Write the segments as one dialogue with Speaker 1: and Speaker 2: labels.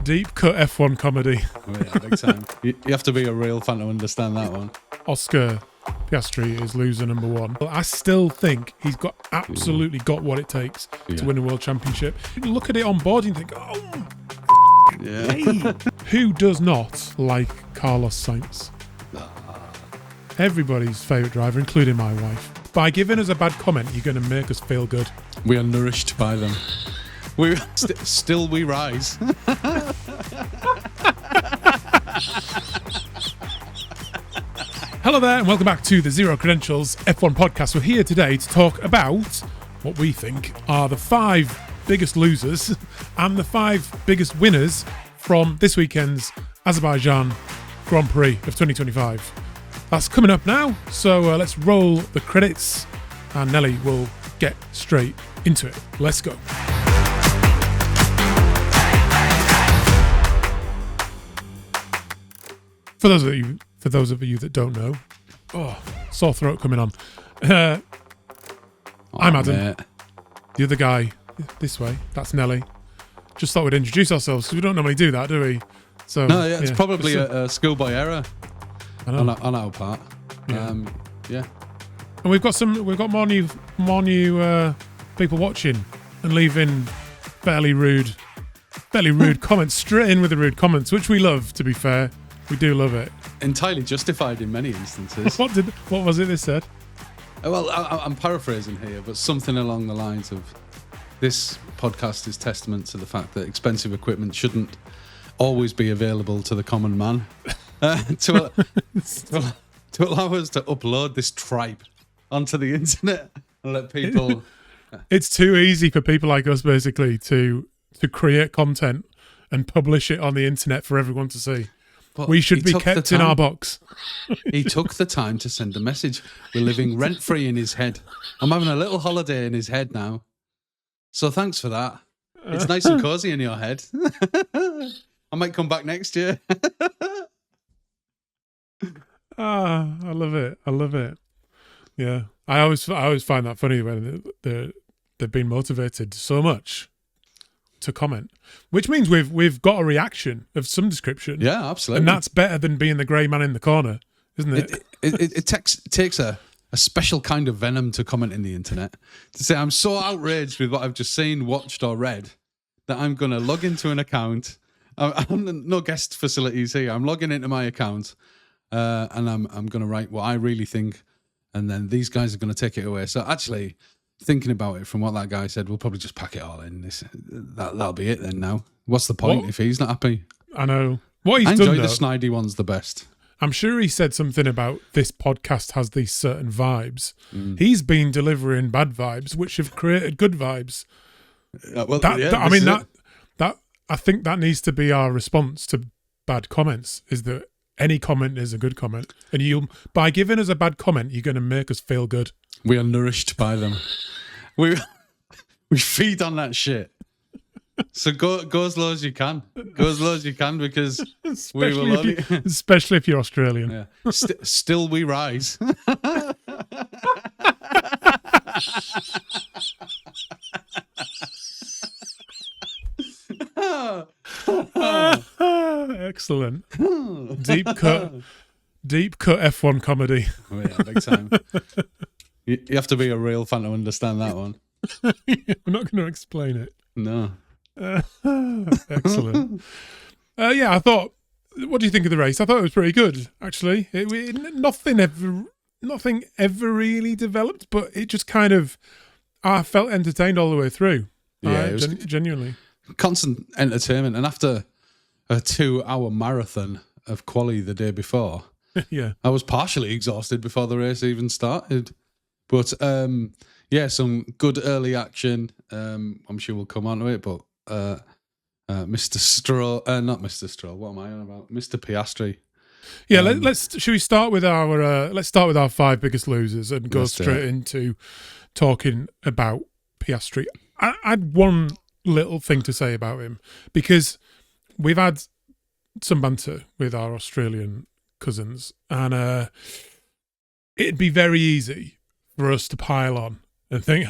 Speaker 1: Deep cut F1 comedy.
Speaker 2: Oh, yeah, big time. You have to be a real fan to understand that one.
Speaker 1: Oscar Piastri is loser number one. But I still think he's absolutely got what it takes to win a world championship. You look at it on board and you think, oh,
Speaker 2: Yeah.
Speaker 1: who does not like Carlos Sainz? Everybody's favourite driver, including my wife. By giving us a bad comment, you're going to make us feel good.
Speaker 2: We are nourished by them. Still we rise.
Speaker 1: Hello there and welcome back to the Zero Credentials F1 podcast. We're here today to talk about what we think are the 5 biggest losers and the 5 biggest winners from this weekend's Azerbaijan Grand Prix of 2025. That's coming up now, so let's roll the credits and Nelly will get straight into it. Let's go. For those of you that don't know, sore throat coming on. I'm Adam.
Speaker 2: Mate.
Speaker 1: The other guy this way, that's Nelly. Just thought we'd introduce ourselves because we don't normally do that, do we? So
Speaker 2: No, yeah, it's probably a schoolboy error
Speaker 1: I know.
Speaker 2: on our part.
Speaker 1: Yeah. And we've got more new people watching and leaving fairly rude comments straight in with the rude comments, which we love. To be fair, we do love it.
Speaker 2: Entirely justified in many instances.
Speaker 1: What was it they said?
Speaker 2: Well, I'm paraphrasing here, but something along the lines of, this podcast is testament to the fact that expensive equipment shouldn't always be available to the common man. To allow us to upload this tripe onto the internet and let people...
Speaker 1: It's too easy for people like us, basically, to create content and publish it on the internet for everyone to see.
Speaker 2: But
Speaker 1: we should be kept in our box.
Speaker 2: He took the time to send a message. We're living rent-free in his head. I'm having a little holiday in his head now. So thanks for that. It's nice and cozy in your head. I might come back next year.
Speaker 1: I love it. Yeah, I always find that funny when they've been motivated so much to comment, which means we've got a reaction of some description.
Speaker 2: Yeah, absolutely.
Speaker 1: And that's better than being the grey man in the corner, isn't it?
Speaker 2: It takes a special kind of venom to comment in the internet, to say I'm so outraged with what I've just seen, watched or read that I'm going to log into an account. I'm no guest facilities here. I'm logging into my account and I'm going to write what I really think, and then these guys are going to take it away. So actually, thinking about it from what that guy said, we'll probably just pack it all in. That'll be it then now. What's the point if he's not happy?
Speaker 1: I know. What he's
Speaker 2: I
Speaker 1: done,
Speaker 2: enjoy
Speaker 1: though,
Speaker 2: the snidey ones the best.
Speaker 1: I'm sure he said something about this podcast has these certain vibes. He's been delivering bad vibes, which have created good vibes. I think that needs to be our response to bad comments, is that any comment is a good comment. And by giving us a bad comment, you're going to make us feel good.
Speaker 2: We are nourished by them. We feed on that shit. So go as low as you can. Go as low as you can, because we will only...
Speaker 1: Especially if you're Australian.
Speaker 2: Yeah. Still we rise.
Speaker 1: Excellent. Deep cut F1 comedy.
Speaker 2: Oh, yeah, big time. You have to be a real fan to understand that one.
Speaker 1: We're not going to explain it.
Speaker 2: No.
Speaker 1: Excellent. I thought, what do you think of the race? I thought it was pretty good, actually. Nothing ever really developed, but it just kind of, I felt entertained all the way through.
Speaker 2: Yeah, it was
Speaker 1: genuinely.
Speaker 2: Constant entertainment. And after a 2-hour marathon of quali the day before,
Speaker 1: yeah,
Speaker 2: I was partially exhausted before the race even started. But some good early action. I'm sure we'll come on to it, but Mr. Stroll, not Mr. Stroll. What am I on about? Mr. Piastri.
Speaker 1: Yeah, should we start with our 5 biggest losers and go straight into talking about Piastri? I had one little thing to say about him, because we've had some banter with our Australian cousins, and it'd be very easy for us to pile on and think,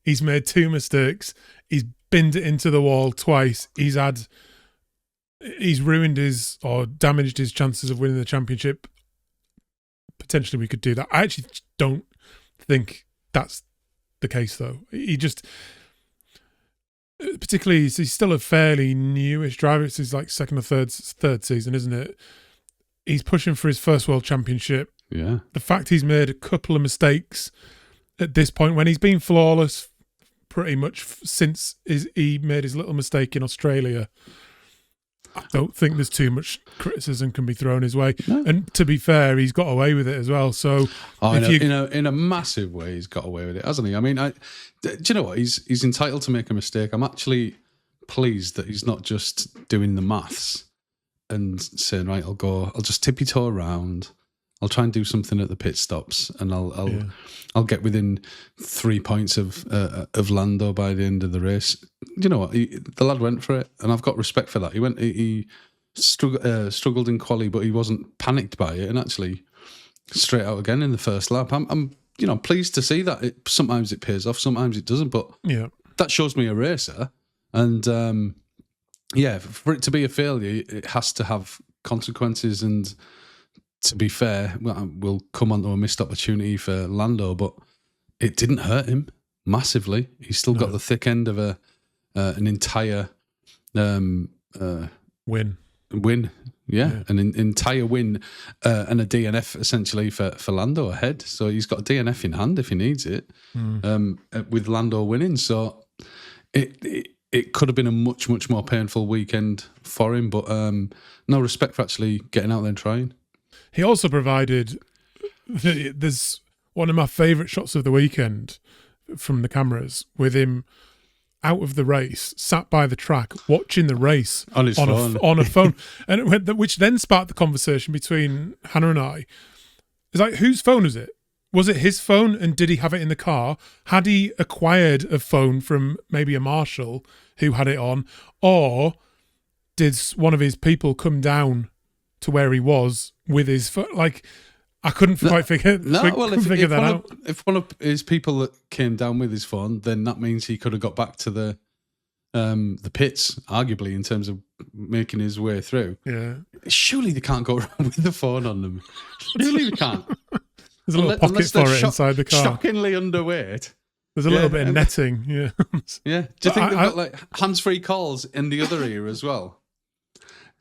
Speaker 1: he's made 2 mistakes, he's binned it into the wall twice, he's had he's ruined his or damaged his chances of winning the championship. Potentially, we could do that. I actually don't think that's the case, though. He just, particularly, he's still a fairly newish driver. It's his like second or third season, isn't it? He's pushing for his first world championship.
Speaker 2: Yeah. The
Speaker 1: fact he's made a couple of mistakes at this point, when he's been flawless pretty much since he made his little mistake in Australia, I don't think there's too much criticism can be thrown his way. No. And to be fair, he's got away with it as well. So,
Speaker 2: in a massive way, he's got away with it, hasn't he? I mean, do you know what? He's entitled to make a mistake. I'm actually pleased that he's not just doing the maths and saying, right, I'll just tippy toe around. I'll try and do something at the pit stops, and I'll get within 3 points of Lando by the end of the race. You know what? The lad went for it, and I've got respect for that. He struggled in quali, but he wasn't panicked by it, and actually straight out again in the first lap. I'm pleased to see that. Sometimes it pays off, sometimes it doesn't, but that shows me a racer. And for it to be a failure, it has to have consequences. And to be fair, we'll come on to a missed opportunity for Lando, but it didn't hurt him massively. He's still got the thick end of an entire
Speaker 1: win.
Speaker 2: An entire win and a DNF essentially for Lando ahead. So he's got a DNF in hand if he needs it, with Lando winning. So it could have been a much, much more painful weekend for him, but no, respect for actually getting out there and trying.
Speaker 1: He also provided, there's one of my favourite shots of the weekend from the cameras with him out of the race, sat by the track, watching the race
Speaker 2: on his phone.
Speaker 1: On a phone, and which then sparked the conversation between Hannah and I. It's like, whose phone was it? Was it his phone, and did he have it in the car? Had he acquired a phone from maybe a marshal who had it on, or did one of his people come down to where he was with his phone? Like, I couldn't quite figure that out.
Speaker 2: If one of his people that came down with his phone, then that means he could have got back to the pits, arguably, in terms of making his way through.
Speaker 1: Yeah.
Speaker 2: Surely they can't go around with the phone on them. Surely they can't.
Speaker 1: There's a little pocket for it inside the car.
Speaker 2: Shockingly underweight.
Speaker 1: There's a little bit of netting. Yeah.
Speaker 2: Yeah. Do you think they've got like hands-free calls in the other ear as well?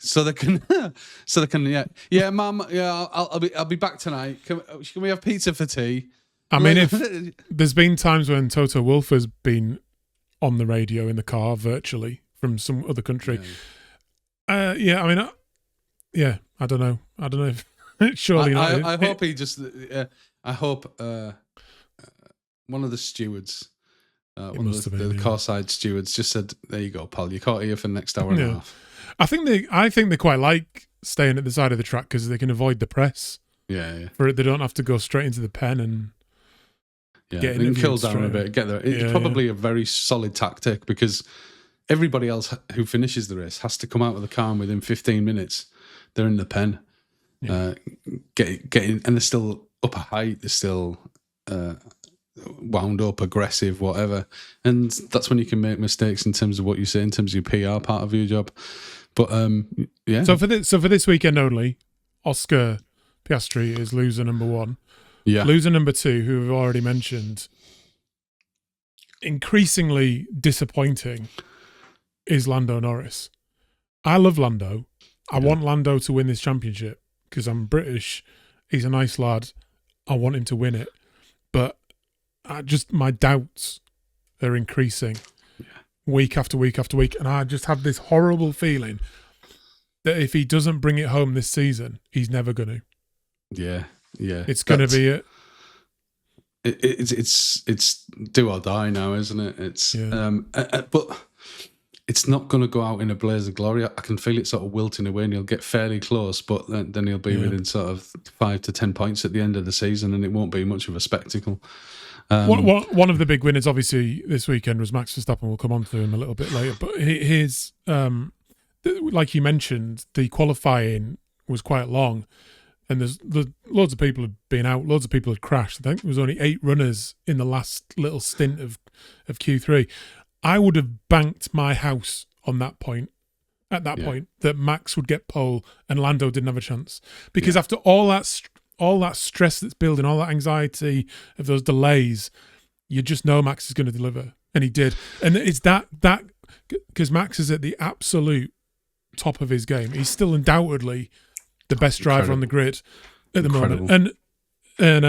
Speaker 2: So they can, Mum, I'll be back tonight. Can we have pizza for tea?
Speaker 1: I mean, if there's been times when Toto Wolff has been on the radio in the car virtually from some other country. I don't know. If surely not.
Speaker 2: I hope he just. I hope one of the stewards, one of the car side stewards, just said, "There you go, pal. You caught here for the next hour and a half."
Speaker 1: I think they quite like staying at the side of the track because they can avoid the press.
Speaker 2: Yeah.
Speaker 1: They don't have to go straight into the pen and get
Speaker 2: and kill down a bit. Get there. It's probably a very solid tactic because everybody else who finishes the race has to come out of the car, and within 15 minutes they're in the pen. Getting, and they're still up a height. They're still wound up, aggressive, whatever. And that's when you can make mistakes in terms of what you say, in terms of your PR part of your job. But So for this weekend only, Oscar Piastri is loser number 1. Yeah.
Speaker 1: Loser number 2, who we've already mentioned, increasingly disappointing, is Lando Norris. I love Lando. I want Lando to win this championship because I'm British. He's a nice lad. I want him to win it. But my doubts are increasing week after week after week. And I just have this horrible feeling that if he doesn't bring it home this season, he's never going to.
Speaker 2: Yeah.
Speaker 1: It's going to be it.
Speaker 2: It's do or die now, isn't it? It's but it's not going to go out in a blaze of glory. I can feel it sort of wilting away, and he'll get fairly close, but then he'll be within sort of 5 to 10 points at the end of the season, and it won't be much of a spectacle.
Speaker 1: One of the big winners, obviously, this weekend was Max Verstappen. We'll come on to him a little bit later, but his, like you mentioned, the qualifying was quite long, and there's loads of people had been out, loads of people had crashed. I think there was only 8 runners in the last little stint of Q3. I would have banked my house on that point at that point that Max would get pole and Lando didn't have a chance. Because after all that stress that's building, all that anxiety of those delays, you just know Max is going to deliver. And he did. And it's that because Max is at the absolute top of his game. He's still undoubtedly the best driver on the grid at the moment. And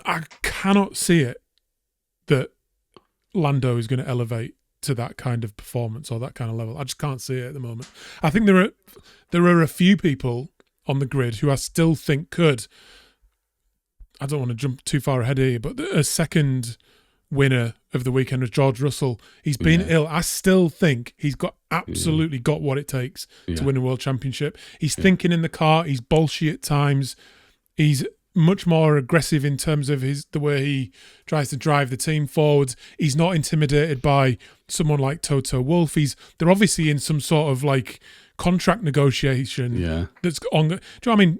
Speaker 1: I cannot see it that Lando is going to elevate to that kind of performance or that kind of level. I just can't see it at the moment. I think there are a few people on the grid who I still think could. I don't want to jump too far ahead here, but a second winner of the weekend was George Russell. He's been ill. I still think he's absolutely got what it takes to win a world championship. He's thinking in the car. He's bolshy at times. He's much more aggressive in terms of the way he tries to drive the team forwards. He's not intimidated by someone like Toto Wolff. They're obviously in some sort of like contract negotiation that's on. Do you know what I mean?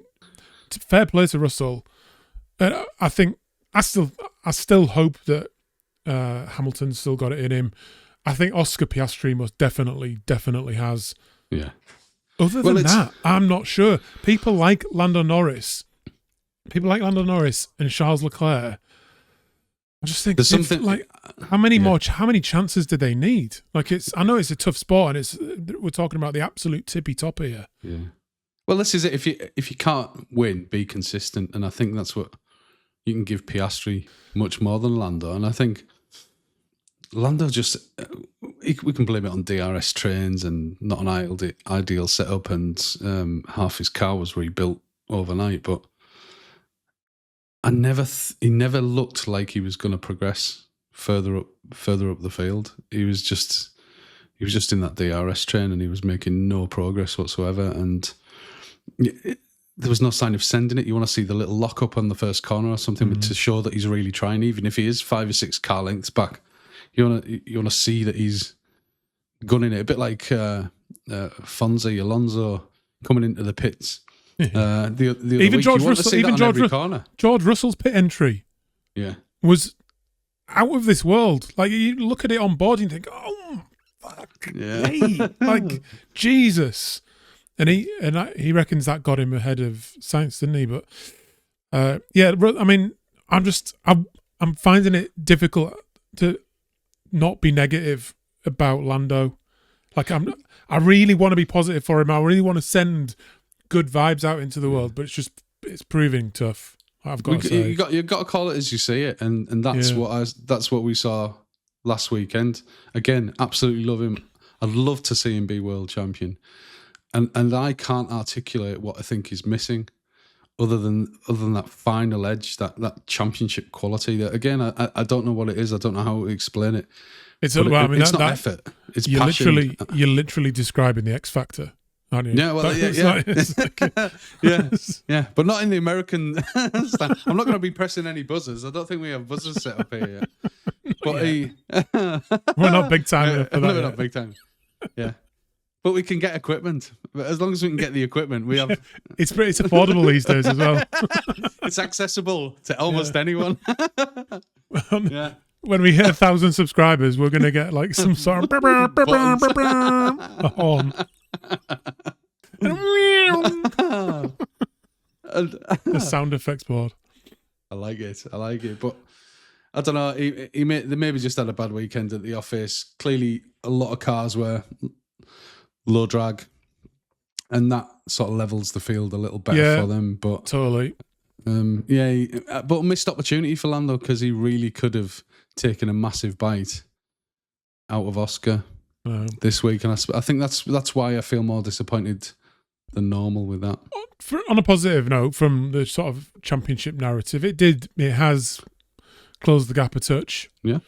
Speaker 1: Fair play to Russell. I think I still hope that Hamilton's still got it in him. I think Oscar Piastri most definitely has. Yeah. Other than that, I'm not sure. People like Lando Norris and Charles Leclerc. I just think
Speaker 2: there's something
Speaker 1: like how many chances do they need? Like I know it's a tough sport, and we're talking about the absolute tippy top here.
Speaker 2: Yeah. Well, this is it. If you can't win, be consistent, and I think that's what you can give Piastri much more than Lando. And I think Lando just we can blame it on DRS trains and not an ideal setup, and half his car was rebuilt overnight, but. He never looked like he was going to progress further up the field. He was just in that DRS train, and he was making no progress whatsoever. And there was no sign of sending it. You want to see the little lock up on the first corner or something to show that he's really trying, even if he is 5 or 6 car lengths back. You want to see that he's gunning it, a bit like Fonzie Alonso coming into the pits.
Speaker 1: Even George Russell's pit entry was out of this world. Like you look at it on board and you think, oh fuck, like Jesus, and he reckons that got him ahead of Sainz, didn't he? But I mean, I'm finding it difficult to not be negative about Lando. Like I really want to be positive for him. I really want to send good vibes out into the world, but it's proving tough. I've got to say,
Speaker 2: you got to call it as you see it, and that's what we saw last weekend. Again, absolutely love him. I'd love to see him be world champion, and I can't articulate what I think is missing, other than that final edge, that championship quality. That again, I don't know what it is. I don't know how to explain it.
Speaker 1: It's not
Speaker 2: effort. It's passion.
Speaker 1: You're literally describing the X Factor.
Speaker 2: Yeah, well, but not in the American style. I'm not going to be pressing any buzzers. I don't think we have buzzers set up here yet. But
Speaker 1: we're not big time for that.
Speaker 2: We're not big time. Yeah, but we can get equipment. But as long as we can get the equipment, we have.
Speaker 1: It's affordable these days as well.
Speaker 2: It's accessible to almost anyone.
Speaker 1: When we hit 1,000 subscribers, we're going to get like some sort of a horn. The sound effects board.
Speaker 2: I like it, but I don't know. They maybe just had a bad weekend at the office. Clearly, a lot of cars were low drag, and that sort of levels the field a little better for them. But
Speaker 1: totally,
Speaker 2: but a missed opportunity for Lando, because he really could have taken a massive bite out of Oscar this week, and I think that's why I feel more disappointed than normal with that.
Speaker 1: On a positive note, from the sort of championship narrative, it has closed the gap a touch.
Speaker 2: Yeah.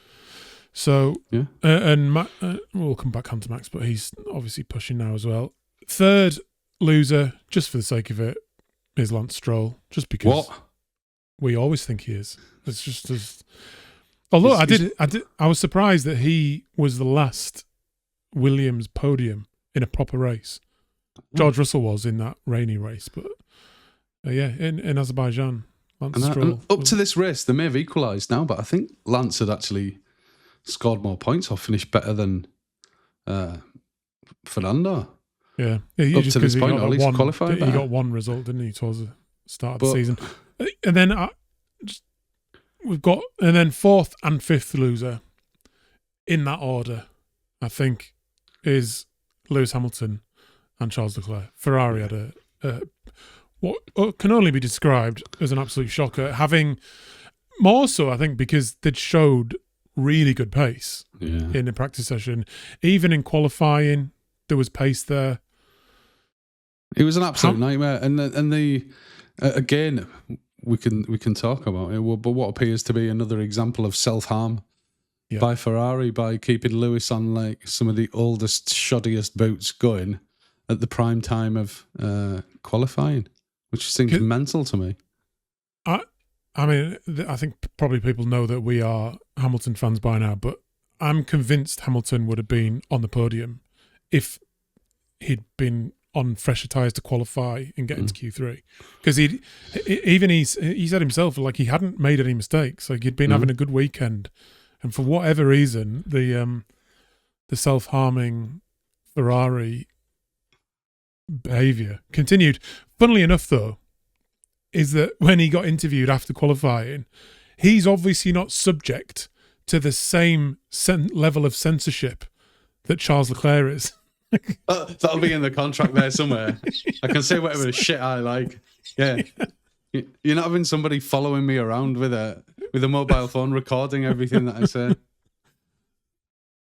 Speaker 1: So and we'll come back on to Max, but he's obviously pushing now as well. Third loser, just for the sake of it, is Lance Stroll, just because we always think he is. It's just. Although I was surprised that he was the last Williams podium in a proper race. George Russell was in that rainy race, but in Azerbaijan, Lance Stroll.
Speaker 2: Up to this race, they may have equalised now, but I think Lance had actually scored more points or finished better than Fernando.
Speaker 1: Yeah,
Speaker 2: Up to this point, at least qualified.
Speaker 1: He got one result, didn't he, towards the start of the season? And then we've got, and then fourth and fifth loser in that order, I think, is Lewis Hamilton and Charles Leclerc. Ferrari had what can only be described as an absolute shocker, having more so, I think, because they'd showed really good pace in the practice session. Even in qualifying, there was pace there.
Speaker 2: It was an absolute nightmare, and the again, we can talk about it, but what appears to be another example of self-harm by Ferrari by keeping Lewis on like some of the oldest, shoddiest boots going at the prime time of qualifying, which seems mental to me.
Speaker 1: I mean, I think probably people know that we are Hamilton fans by now, but I'm convinced Hamilton would have been on the podium if he'd been on fresher tyres to qualify and get into Q3. Because he said himself, like, he hadn't made any mistakes. Like, he'd been having a good weekend. And for whatever reason, the self-harming Ferrari behaviour continued. Funnily enough, though, is that when he got interviewed after qualifying, he's obviously not subject to the same level of censorship that Charles Leclerc is.
Speaker 2: That'll be in the contract there somewhere. I can say whatever shit I like. Yeah. You're not having somebody following me around with a mobile phone recording everything that I say.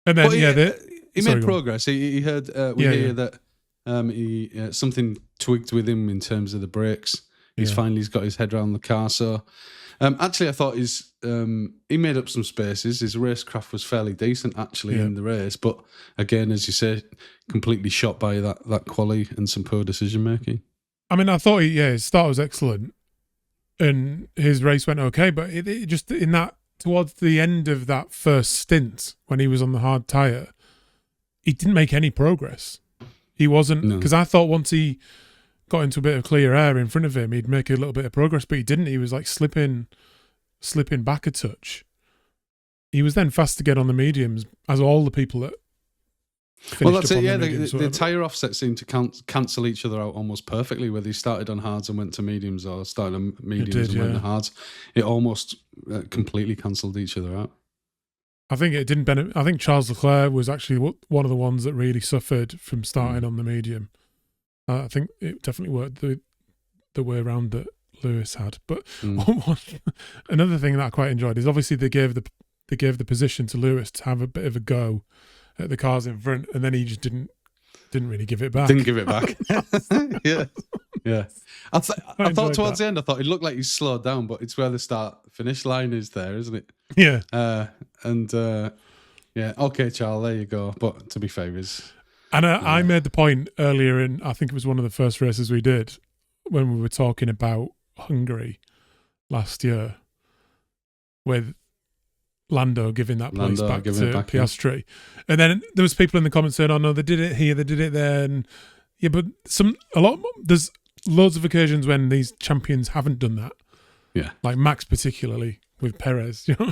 Speaker 1: And then,
Speaker 2: he made progress. He heard, hear that something twigged with him in terms of the brakes. He's finally got his head around the car. So, actually, I thought he made up some spaces. His racecraft was fairly decent, actually, in the race. But again, as you say, completely shot by that quali and some poor decision making.
Speaker 1: I mean, I thought his start was excellent, and his race went okay. But it just in that towards the end of that first stint when he was on the hard tyre, he didn't make any progress. He wasn't, because I thought once he got into a bit of clear air in front of him, he'd make a little bit of progress, but he didn't. He was like slipping back a touch. He was then fast to get on the mediums, as all the people that
Speaker 2: well, that's it. Yeah, the tyre offsets seemed to cancel each other out almost perfectly. Whether he started on hards and went to mediums, or started on mediums and went to hards, it almost completely cancelled each other out.
Speaker 1: I think it didn't benefit. I think Charles Leclerc was actually one of the ones that really suffered from starting on the medium. I think it definitely worked the way around that Lewis had. But another thing that I quite enjoyed is obviously they gave the position to Lewis to have a bit of a go at the cars in front, and then he just didn't really give it back.
Speaker 2: Didn't give it back. Yeah. I thought towards the end, I thought it looked like he slowed down, but it's where the start-finish line is there, isn't it?
Speaker 1: Yeah.
Speaker 2: Okay, Charles, there you go. But to be fair,
Speaker 1: And I made the point earlier in, I think it was one of the first races we did, when we were talking about Hungary last year, with Lando giving that place back to Piastri. Yeah. And then there was people in the comments saying, oh no, they did it here, they did it there. And but there's loads of occasions when these champions haven't done that. Yeah. Like Max particularly with Perez. You know?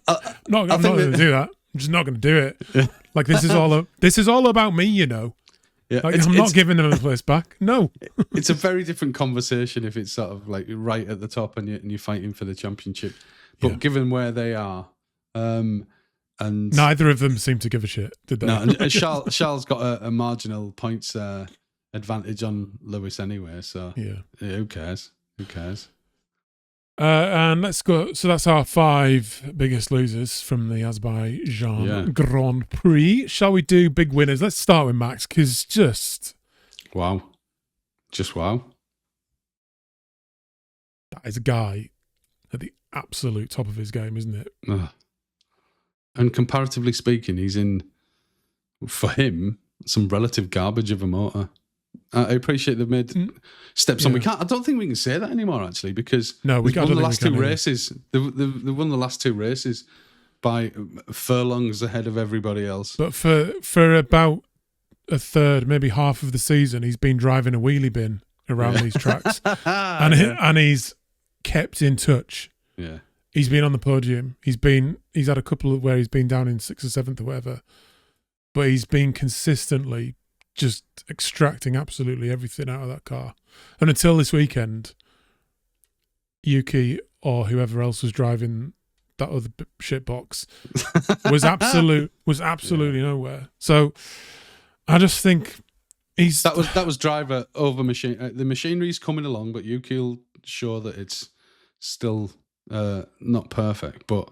Speaker 1: I'm not going to do that. I'm just not going to do it. Yeah. Like this is all about me, you know. Yeah, like, I'm not giving them the place back. No.
Speaker 2: It's a very different conversation if it's sort of like right at the top and you're fighting for the championship. But given where they are, and
Speaker 1: neither of them seem to give a shit, did they?
Speaker 2: No, and Charles got a marginal points advantage on Lewis anyway. So who cares? Who cares?
Speaker 1: And let's go. So that's our 5 biggest losers from the Azerbaijan Grand Prix. Shall we do big winners? Let's start with Max, because
Speaker 2: wow.
Speaker 1: That is a guy at the absolute top of his game, isn't it?
Speaker 2: And comparatively speaking, he's in, for him, some relative garbage of a motor. I appreciate they've made steps on. I don't think we can say that anymore, actually, because
Speaker 1: we won
Speaker 2: the last 2 races. They've won the last 2 races by furlongs ahead of everybody else.
Speaker 1: But for about a third, maybe half of the season, he's been driving a wheelie bin around these tracks, and he's kept in touch.
Speaker 2: Yeah,
Speaker 1: he's been on the podium. He's had a couple of where he's been down in 6th or 7th or whatever. but he's been consistently just extracting absolutely everything out of that car. And until this weekend, Yuki or whoever else was driving that other shit box was absolutely nowhere. So I just think
Speaker 2: that was driver over machine. The machinery's coming along, but Yuki'll show that it's still not perfect. But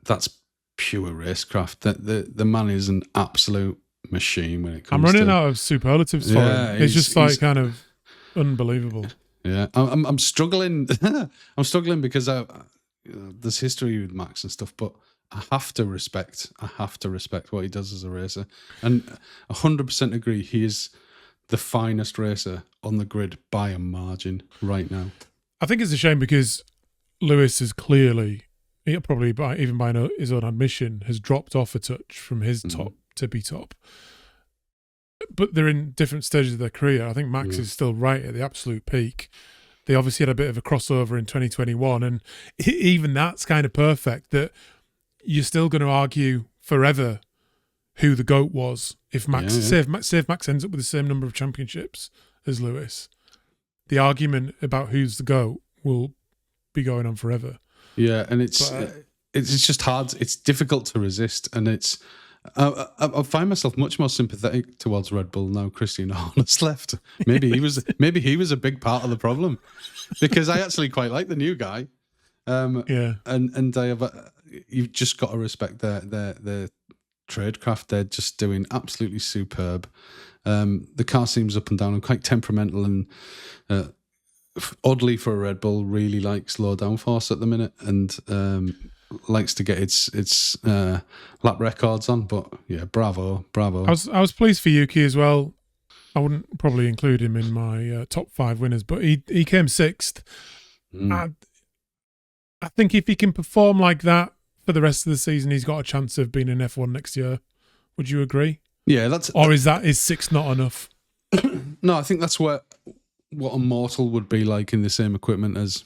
Speaker 2: that's pure racecraft. The man is an absolute machine when it comes.
Speaker 1: I'm running out of superlatives for him. It's just like kind of unbelievable.
Speaker 2: Yeah, I'm struggling. I'm struggling because there's history with Max and stuff, but I have to respect what he does as a racer, and 100% agree. He is the finest racer on the grid by a margin right now.
Speaker 1: I think it's a shame because Lewis is clearly, probably even by his own admission, has dropped off a touch from his top tippy top. But they're in different stages of their career. I think Max is still right at the absolute peak. They obviously had a bit of a crossover in 2021, and even that's kind of perfect that you're still going to argue forever who the GOAT was. If Max, say if Max ends up with the same number of championships as Lewis, the argument about who's the GOAT will be going on forever.
Speaker 2: Yeah, and it's just hard. It's difficult to resist, and it's. I find myself much more sympathetic towards Red Bull now Christian Horner's left. Maybe he was a big part of the problem, because I actually quite like the new guy. And I have you've just got to respect their tradecraft. They're just doing absolutely superb. The car seems up and down and quite temperamental, and oddly for a Red Bull, really likes low downforce at the minute, and likes to get its lap records on. But yeah, bravo.
Speaker 1: I was pleased for Yuki as well. I wouldn't probably include him in my top 5 winners, but he came 6th. I think if he can perform like that for the rest of the season, he's got a chance of being in F1 next year. Would you agree?
Speaker 2: Yeah,
Speaker 1: is 6th not enough?
Speaker 2: No, I think that's what a mortal would be like in the same equipment as.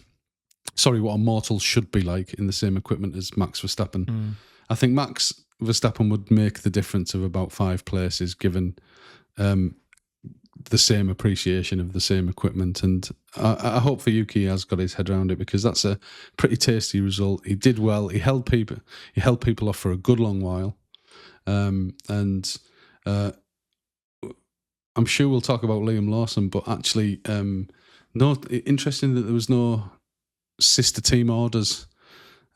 Speaker 2: Sorry, what a mortal should be like in the same equipment as Max Verstappen. I think Max Verstappen would make the difference of about 5 places, given the same appreciation of the same equipment. And I hope for Yuki he has got his head around it, because that's a pretty tasty result. He did well. He held people off for a good long while. And I'm sure we'll talk about Liam Lawson, but actually, interesting that there was no sister team orders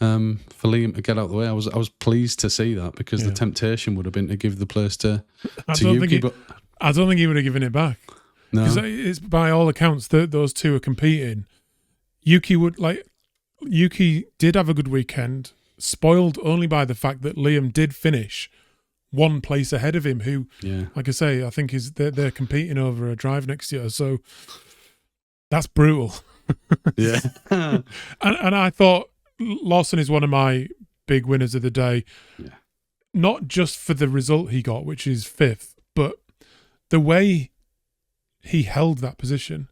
Speaker 2: for Liam to get out of the way. I was pleased to see that, because the temptation would have been to give the place to Yuki. But
Speaker 1: I don't think he would have given it back.
Speaker 2: No,
Speaker 1: because it's by all accounts that those two are competing. Yuki did have a good weekend, spoiled only by the fact that Liam did finish 1 place ahead of him. Who, like I say, I think they're competing over a drive next year. So that's brutal.
Speaker 2: Yeah.
Speaker 1: and I thought Lawson is one of my big winners of the day.
Speaker 2: Yeah.
Speaker 1: Not just for the result he got, which is 5th, but the way he held that position.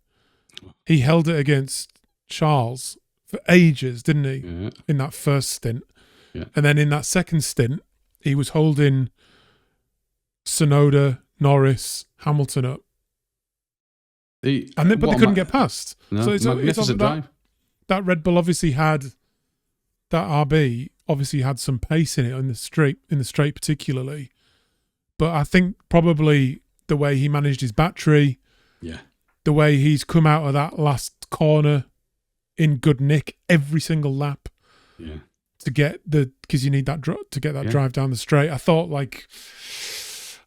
Speaker 1: He held it against Charles for ages, didn't he?
Speaker 2: Yeah.
Speaker 1: In that first stint.
Speaker 2: Yeah.
Speaker 1: And then in that second stint, he was holding Tsunoda, Norris, Hamilton up. But they couldn't get past.
Speaker 2: No,
Speaker 1: so it's
Speaker 2: magnificent drive.
Speaker 1: That Red Bull obviously had, that RB obviously had some pace in it in the straight particularly. But I think probably the way he managed his battery, the way he's come out of that last corner in good nick every single lap, to get because you need that to get that drive down the straight. I thought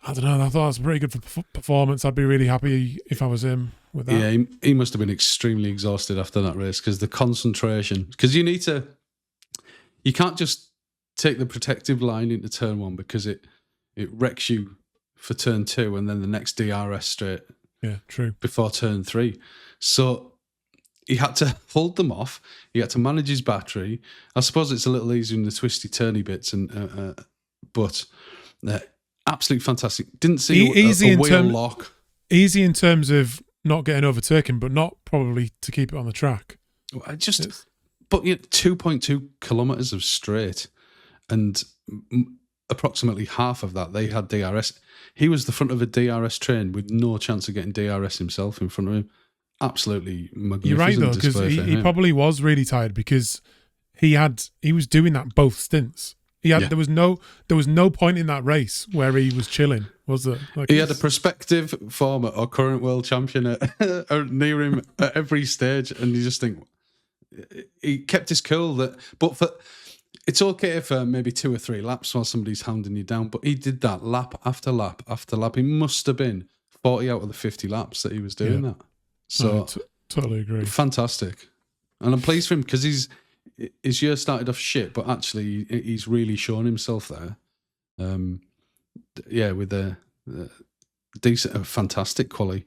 Speaker 1: I don't know. I thought it was a pretty good performance. I'd be really happy if I was him with that.
Speaker 2: Yeah, he must have been extremely exhausted after that race, because the concentration. Because you can't just take the protective line into turn 1, because it wrecks you for turn 2 and then the next DRS straight.
Speaker 1: Yeah, true.
Speaker 2: Before turn 3. So he had to hold them off. He had to manage his battery. I suppose it's a little easier in the twisty turny bits, but absolutely fantastic. Didn't see a wheel lock.
Speaker 1: Easy in terms of not getting overtaken, but not probably to keep it on the track.
Speaker 2: But 2.2 kilometres of straight, and approximately half of that, they had DRS. He was the front of a DRS train with no chance of getting DRS himself in front of him. Absolutely magnificent.
Speaker 1: You're right, though, because he probably was really tired because he was doing that both stints. There was no point in that race where he was chilling, was there?
Speaker 2: He had a prospective former or current world champion near him at every stage, and you just think he kept his cool. It's okay for maybe 2 or 3 laps while somebody's hounding you down, but he did that lap after lap after lap. He must have been 40 out of the 50 laps that he was doing that. So
Speaker 1: totally agree.
Speaker 2: Fantastic, and I'm pleased for him because his year started off shit, but actually he's really shown himself there. With a decent, fantastic quality,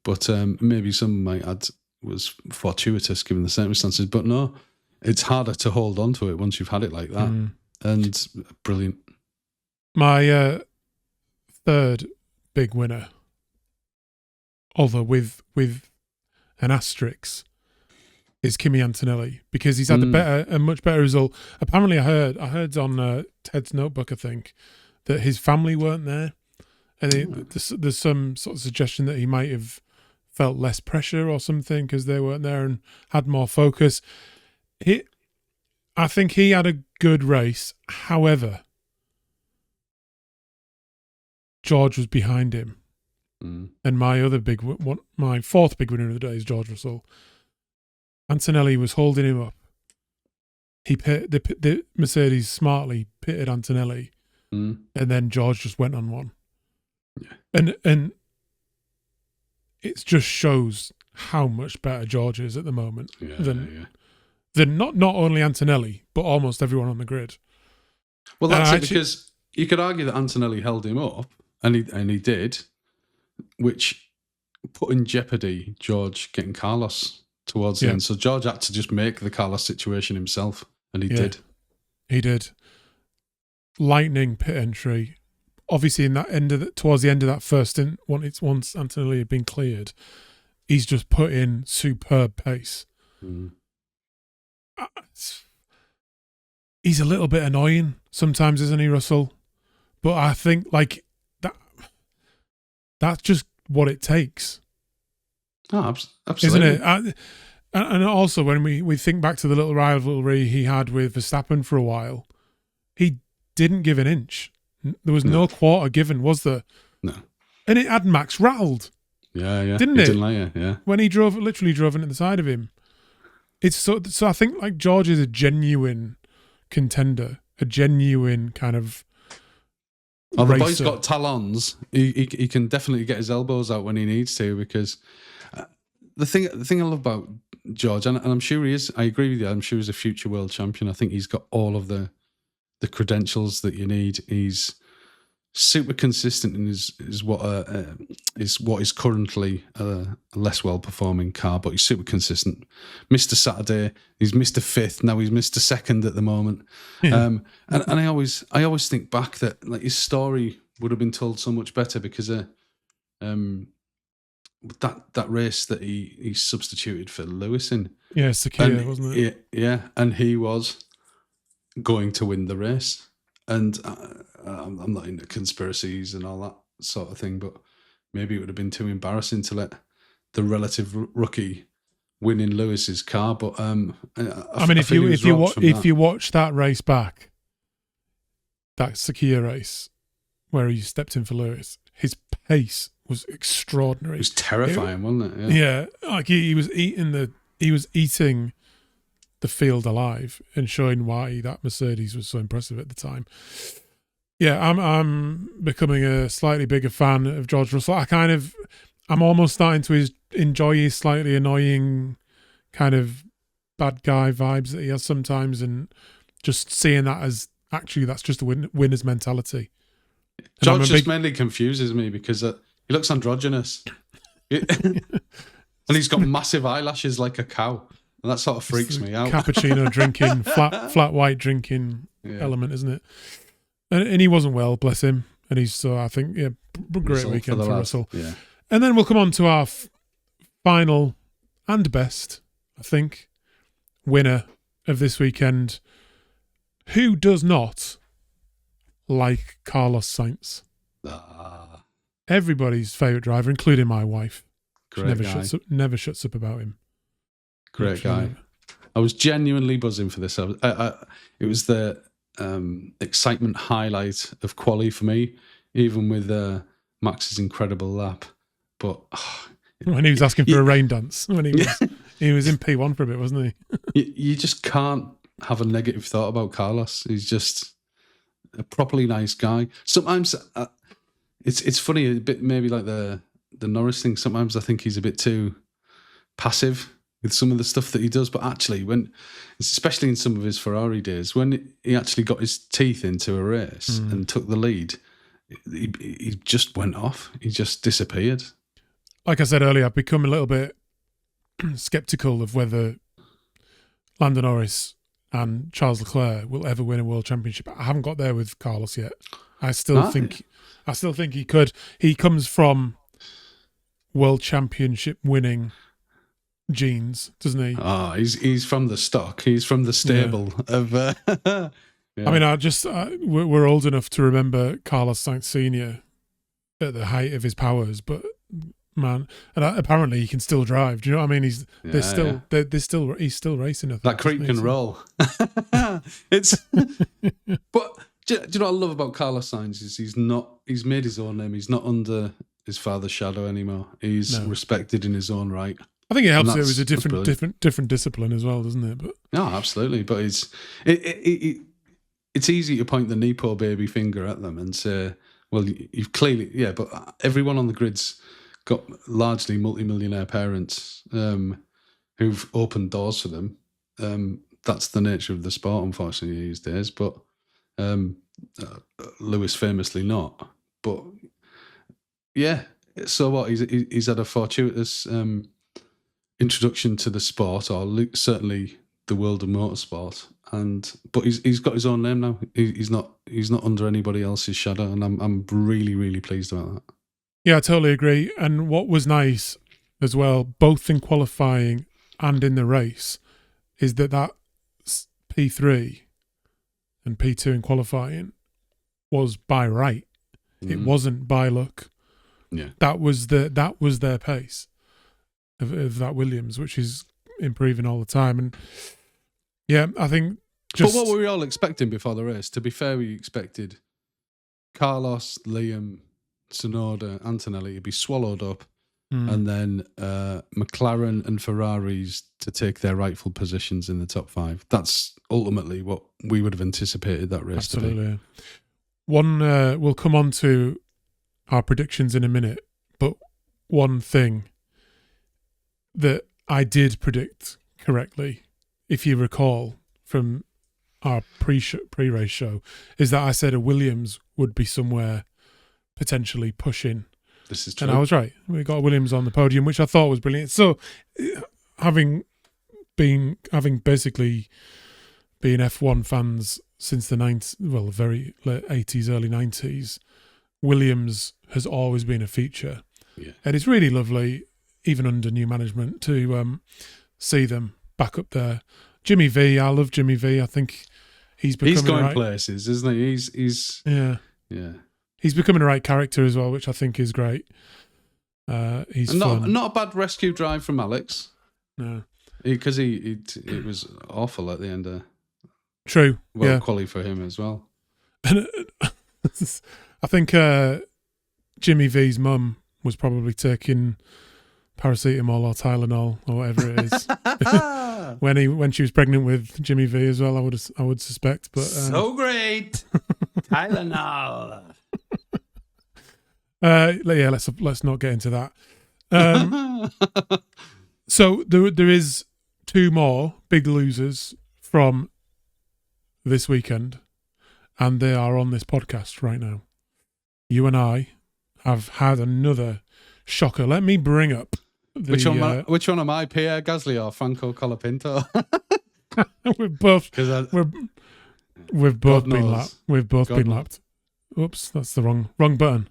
Speaker 2: but maybe some might add was fortuitous given the circumstances. But no, it's harder to hold on to it once you've had it like that. And brilliant.
Speaker 1: My third big winner, although with an asterisk, is Kimi Antonelli, because he's had a much better result. Apparently, I heard on Ted's Notebook, I think, that his family weren't there, and there's some sort of suggestion that he might have felt less pressure or something because they weren't there and had more focus. I think he had a good race. However, George was behind him, and my fourth big winner of the day is George Russell. Antonelli was holding him up. The Mercedes smartly pitted Antonelli, and then George just went on one. Yeah. And it just shows how much better George is at the moment than not only Antonelli, but almost everyone on the grid.
Speaker 2: Well, that's it, because you could argue that Antonelli held him up, and he did, which put in jeopardy George getting Carlos towards the end. So George had to just make the Carlos situation himself, and he did.
Speaker 1: He did. Lightning pit entry. Obviously, in that towards the end of that first stint, once Antonelli had been cleared, he's just put in superb pace. He's a little bit annoying sometimes, isn't he, Russell? But I think that's just what it takes.
Speaker 2: Oh, absolutely.
Speaker 1: Isn't it? And also, when we think back to the little rivalry he had with Verstappen for a while, he didn't give an inch. There was no quarter given, was there?
Speaker 2: No.
Speaker 1: And it had Max rattled.
Speaker 2: Yeah.
Speaker 1: Didn't it?
Speaker 2: Didn't like it, yeah.
Speaker 1: When he literally drove into the side of him. It's so I think like George is a genuine contender, a genuine kind of
Speaker 2: the
Speaker 1: racer.
Speaker 2: boy's got talons. He can definitely get his elbows out when he needs to, because the thing I love about George, and I'm sure he is, I agree with you, I'm sure he's a future world champion. I think he's got all of the credentials that you need. He's super consistent in what is currently a less well performing car, but he's super consistent. Mr. Saturday, he's Mr. Fifth, now he's Mr. Second at the moment. And I always think back that like his story would have been told so much better because that race that he substituted for Lewis in.
Speaker 1: Yeah, Sakir, wasn't it?
Speaker 2: Yeah, and he was going to win the race. And I'm not into conspiracies and all that sort of thing, but maybe it would have been too embarrassing to let the relative rookie win in Lewis's car. But if you watch that race back, that Sakir race where he stepped in for Lewis, his pace was extraordinary. It was terrifying, wasn't it?
Speaker 1: Yeah, like he was eating the field alive and showing why that Mercedes was so impressive at the time. Yeah, I'm becoming a slightly bigger fan of George Russell. I'm almost starting to enjoy his slightly annoying kind of bad guy vibes that he has sometimes, and just seeing that as actually that's just a winner's mentality. And
Speaker 2: George mainly confuses me because he looks androgynous. And he's got massive eyelashes like a cow. And that sort of freaks me out.
Speaker 1: Cappuccino drinking, flat white drinking element, isn't it? And he wasn't well, bless him. And I think, great weekend for Russell.
Speaker 2: Yeah.
Speaker 1: And then we'll come on to our final and best, I think, winner of this weekend. Who does not like Carlos Sainz.
Speaker 2: Ah,
Speaker 1: Everybody's favourite driver, including my wife. She
Speaker 2: great guy.
Speaker 1: never shuts up about him.
Speaker 2: Great
Speaker 1: Literally
Speaker 2: guy.
Speaker 1: never.
Speaker 2: I was genuinely buzzing for this. It was the excitement highlight of quali for me, even with Max's incredible lap. But
Speaker 1: When he was asking for a rain dance, when he was in P1 for a bit, wasn't he?
Speaker 2: you just can't have a negative thought about Carlos. He's just a properly nice guy. Sometimes it's funny, a bit maybe like the Norris thing. Sometimes I think he's a bit too passive with some of the stuff that he does, but actually, especially in some of his Ferrari days, when he actually got his teeth into a race and took the lead, he just went off. He just disappeared.
Speaker 1: Like I said earlier, I've become a little bit sceptical of whether Lando Norris and Charles Leclerc will ever win a world championship. I haven't got there with Carlos yet. I still think he could. He comes from world championship winning genes, doesn't he?
Speaker 2: Oh, he's from the stock. He's from the stable of. Yeah.
Speaker 1: I mean, we're old enough to remember Carlos Sainz Senior at the height of his powers, but man, and apparently he can still drive. Do you know what I mean? He's still racing.
Speaker 2: That creep can roll. It's. But do you know what I love about Carlos Sainz is he's made his own name. He's not under his father's shadow anymore. He's respected in his own right.
Speaker 1: I think it helps that it was a different discipline as well, doesn't it? But
Speaker 2: no, absolutely. But it's easy to point the Nepo baby finger at them and say, well, you've clearly, but everyone on the grid's got largely multimillionaire parents who've opened doors for them. That's the nature of the sport, unfortunately, these days. But Lewis famously not. But yeah, so what? He's had a fortuitous introduction to the sport, or certainly the world of motorsport. But he's got his own name now. He's not under anybody else's shadow, and I'm really, really pleased about that.
Speaker 1: Yeah, I totally agree. And what was nice as well, both in qualifying and in the race, is that P3 and P2 in qualifying was by right. It wasn't by luck.
Speaker 2: Yeah,
Speaker 1: that was their pace of that Williams, which is improving all the time. And yeah, I think.
Speaker 2: But what were we all expecting before the race? To be fair, we expected Carlos, Liam, Tsunoda, Antonelli to be swallowed up, and then McLaren and Ferraris to take their rightful positions in the top 5. That's ultimately what we would have anticipated that race to be.
Speaker 1: Absolutely. One, we'll come on to our predictions in a minute, but one thing that I did predict correctly, if you recall from our pre-race show, is that I said a Williams would be somewhere potentially pushing.
Speaker 2: This is true.
Speaker 1: And I was right. We got Williams on the podium, which I thought was brilliant. So having basically been F1 fans since the very late 80s, early 90s, Williams has always been a feature.
Speaker 2: Yeah.
Speaker 1: And it's really lovely, even under new management, to see them back up there. Jimmy V, I love Jimmy V. I think he's going
Speaker 2: places, isn't he? He's
Speaker 1: yeah. He's becoming a right character as well, which I think is great. He's fun.
Speaker 2: Not a bad rescue drive from Alex.
Speaker 1: No,
Speaker 2: because it was awful at the end of.
Speaker 1: True.
Speaker 2: Quali for him as well.
Speaker 1: And I think Jimmy V's mum was probably taking paracetamol or Tylenol or whatever it is when she was pregnant with Jimmy V as well. I would suspect, but
Speaker 2: so great Tylenol.
Speaker 1: Let's not get into that. So there is 2 more big losers from this weekend, and they are on this podcast right now. You and I have had another shocker. Let me bring up
Speaker 2: which one am I? Pierre Gasly or Franco Colapinto?
Speaker 1: We've both been lapped. We've both been lapped. Oops, that's the wrong button.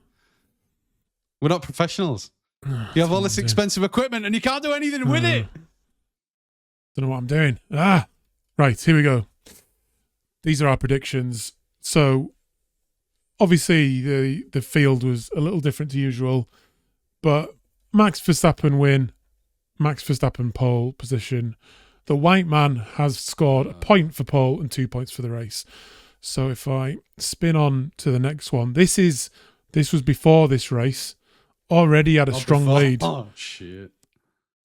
Speaker 2: We're not professionals. You have all this expensive equipment and you can't do anything with it.
Speaker 1: Don't know what I'm doing. Right, here we go. These are our predictions. So obviously the field was a little different to usual, but Max Verstappen win, Max Verstappen pole position. The white man has scored a point for pole and 2 points for the race. So if I spin on to the next one, this was before this race. Already had a strong lead.
Speaker 2: Oh, shit.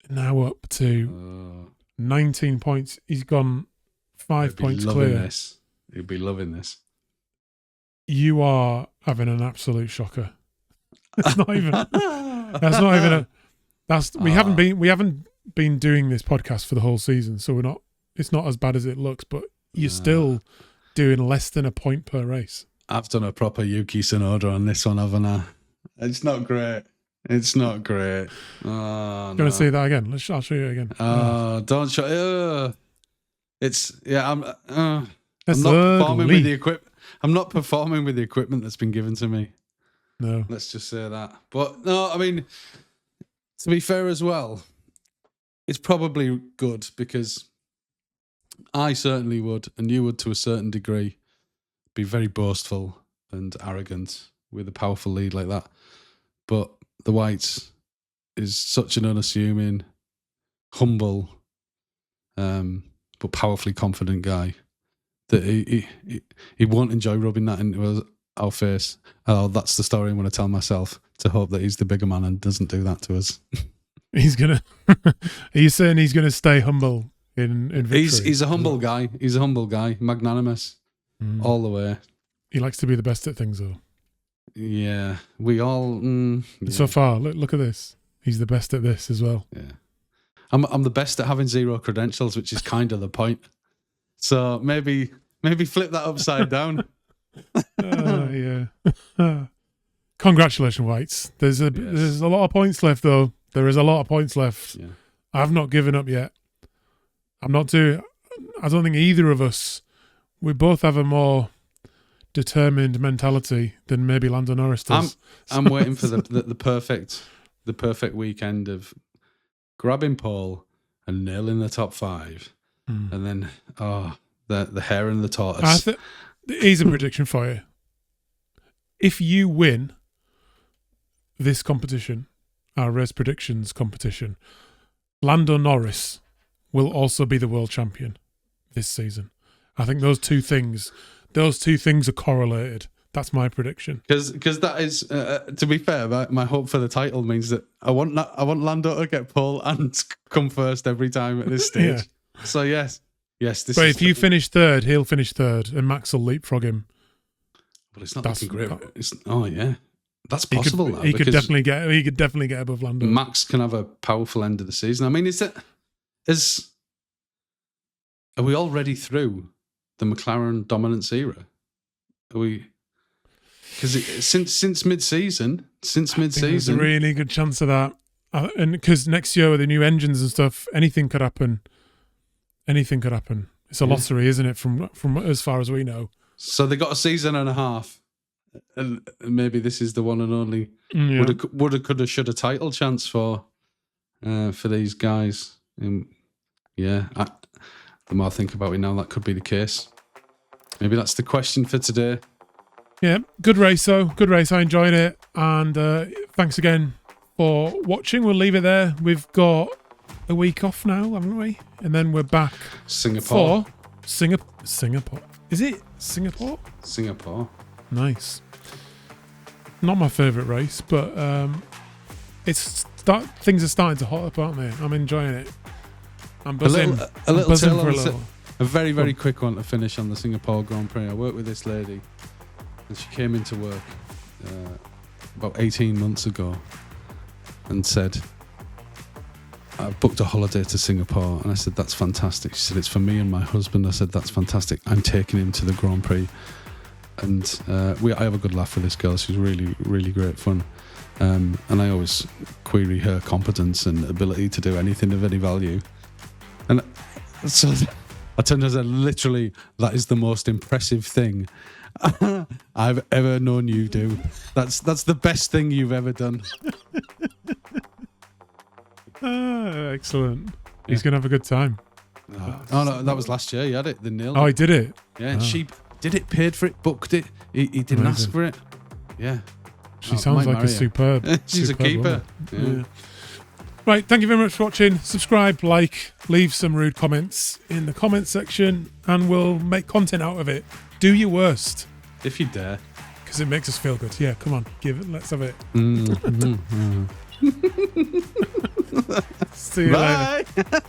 Speaker 1: Now up to 19 points. He's gone 5 points clear.
Speaker 2: He'll be loving this.
Speaker 1: You are having an absolute shocker. That's not even. That's not even a. That's we haven't been doing this podcast for the whole season, so we're not. It's not as bad as it looks, but you're still doing less than a point per race.
Speaker 2: I've done a proper Yuki Tsunoda on this one, haven't I? It's not great. It's not great. Oh,
Speaker 1: Going to see that again? I'll show you again.
Speaker 2: Don't show. It's I'm not
Speaker 1: Thirdly.
Speaker 2: performing with the equipment. I'm not performing with the equipment that's been given to me.
Speaker 1: No,
Speaker 2: let's just say that. But no, I mean, to be fair as well, it's probably good because I certainly would, and you would to a certain degree, be very boastful and arrogant with a powerful lead like that. But the Whites is such an unassuming, humble, but powerfully confident guy that he won't enjoy rubbing that into our face. Oh, that's the story I'm going to tell myself to hope that he's the bigger man and doesn't do that to us.
Speaker 1: He's gonna. Are you saying he's gonna stay humble in victory?
Speaker 2: He's a humble guy. He's a humble guy, magnanimous all the way.
Speaker 1: He likes to be the best at things, though.
Speaker 2: Yeah, we all.
Speaker 1: So far, look at this. He's the best at this as well.
Speaker 2: Yeah, I'm the best at having zero credentials, which is kind of the point. So maybe flip that upside down.
Speaker 1: Yeah. Congratulations, Whites. There's a lot of points left, though. There is a lot of points left.
Speaker 2: Yeah.
Speaker 1: I've not given up yet. I don't think either of us. We both have a more determined mentality than maybe Lando Norris does.
Speaker 2: I'm waiting for the perfect weekend of grabbing pole and nailing the top 5, and then the hare and the tortoise.
Speaker 1: Here's a prediction for you. If you win this competition, our race predictions competition, Lando Norris will also be the world champion this season. I think those two things are correlated. That's my prediction.
Speaker 2: Because that is, to be fair, my hope for the title means that I want Lando to get pole and come first every time at this stage. Yeah. So yes. But if you finish third,
Speaker 1: he'll finish third, and Max will leapfrog him.
Speaker 2: But it's not looking great. That's possible.
Speaker 1: He could definitely get above Lando.
Speaker 2: Max can have a powerful end of the season. I mean, are we already through the McLaren dominance era? Are we? Because since mid-season, there's
Speaker 1: a really good chance of that. And because next year with the new engines and stuff, anything could happen. It's a lottery, isn't it? From as far as we know.
Speaker 2: So they got a season and a half, and maybe this is the one and only woulda, coulda, shoulda title chance for these guys. The more I think about it now, that could be the case. Maybe that's the question for today.
Speaker 1: Yeah, good race though. Good race. I enjoyed it, and thanks again for watching. We'll leave it there. We've got a week off now, haven't we? And then we're back.
Speaker 2: Singapore.
Speaker 1: Singapore. Is it Singapore?
Speaker 2: Singapore.
Speaker 1: Nice. Not my favourite race, but things are starting to hot up, aren't they? I'm enjoying it. I'm buzzing.
Speaker 2: A very, very quick one to finish on the Singapore Grand Prix. I worked with this lady, and she came into work about 18 months ago and said, I've booked a holiday to Singapore. And I said, that's fantastic. She said, it's for me and my husband. I said, that's fantastic. I'm taking him to the Grand Prix. And I have a good laugh with this girl. She's really, really great fun. And I always query her competence and ability to do anything of any value. And so I turned to her and said, literally, that is the most impressive thing I've ever known you do. That's the best thing you've ever done.
Speaker 1: Excellent. He's going to have a good time.
Speaker 2: No, that was last year. He had it. The nil.
Speaker 1: Oh, he did it?
Speaker 2: Yeah. did it, paid for it, booked it. He didn't ask for it. Yeah.
Speaker 1: She sounds like a superb.
Speaker 2: She's
Speaker 1: superb
Speaker 2: a keeper.
Speaker 1: Yeah. Right, thank you very much for watching. Subscribe, like, leave some rude comments in the comment section, and we'll make content out of it. Do your worst.
Speaker 2: If you dare.
Speaker 1: Because it makes us feel good. Yeah, come on, give it. Let's have it. See you later.